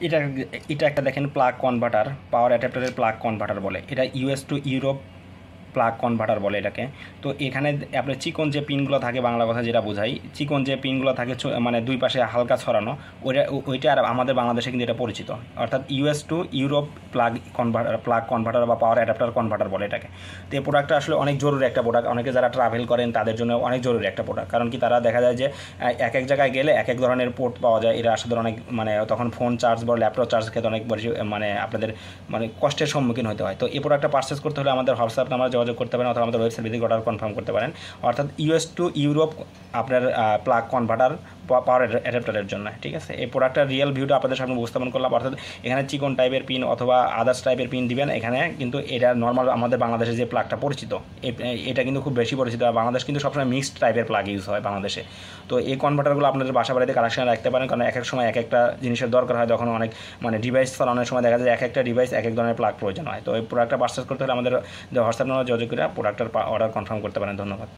এটা এটা একটা দেখেন প্লাগ কনভার্টার, পাওয়ার অ্যাডাপ্টারের প্লাগ কনভার্টার বলে, এটা US to Europe plug converter বলে এটাকে। তো এখানে আপনার চিকন যে পিনগুলো থাকে, বাংলা কথা যেটা বোঝাই, চিকন যে পিনগুলো থাকে মানে দুই পাশে হালকা ছড়ানো, ওইটা আর আমাদের বাংলাদেশে কিন্তু এটা পরিচিত, অর্থাৎ US to Europe plug converter বা পাওয়ার অ্যাডাপ্টার কনভার্টার বলে এটাকে। তো এই প্রোডাক্টটা আসলে অনেক জরুরি একটা প্রোডাক্ট, অনেকে যারা ট্রাভেল করেন তাদের জন্য অনেক জরুরি একটা প্রোডাক্ট। কারণ কি, তারা দেখা যায় যে এক এক জায়গায় গেলে এক এক ধরনের পোর্ট পাওয়া যায়, এটা আসলে অনেক মানে তখন ফোন চার্জ বা ল্যাপটপ চার্জ খেতে অনেক বেশি মানে আপনাদের মানে কষ্টের সম্মুখীন হতে হয়। তো এই প্রোডাক্টটা পারচেস করতে হলে আমাদের হোয়াটসঅ্যাপ নাম্বার যোগাযোগ করতে পারেন, অথবা আমাদের ওয়েবসাইট ভিজিট অর্ডার কনফার্ম করতে পারেন, অর্থাৎ ইউএস টু ইউরোপ আপনার প্লাগ কনভার্টার পাওয়ার অ্যাডাপ্টারের জন্য। ঠিক আছে, এই প্রোডাক্টটার রিয়েল ভিউটা আপনাদের সামনে উপস্থাপন করলাম, অর্থাৎ এখানে চিকন টাইপের পিন অথবা আদার্স টাইপের পিন দিবেন এখানে, কিন্তু এটা নর্মাল আমাদের বাংলাদেশে যে প্লাগটা পরিচিত এটা কিন্তু খুব বেশি পরিচিত। বাংলাদেশ কিন্তু সবসময় মিক্সড টাইপের প্লাগ ইউজ হয় বাংলাদেশে। তো এই কনভার্টারগুলো আপনাদের বাসা বাড়িতে কালেকশন রাখতে পারেন, কারণ এক এক সময় এক একটা জিনিসের দরকার হয়, তখন অনেক মানে ডিভাইস চালানোর সময় দেখা যায় এক একটা ডিভাইস এক এক ধরনের প্লাগ প্রয়োজন হয়। তো এই প্রোডাক্টটা পারচেস করতে হলে আমাদের হোয়াটসঅ্যাপ নাম্বার যোগাযোগ করে প্রোডাক্টের অর্ডার কনফার্ম করতে পারেন। ধন্যবাদ।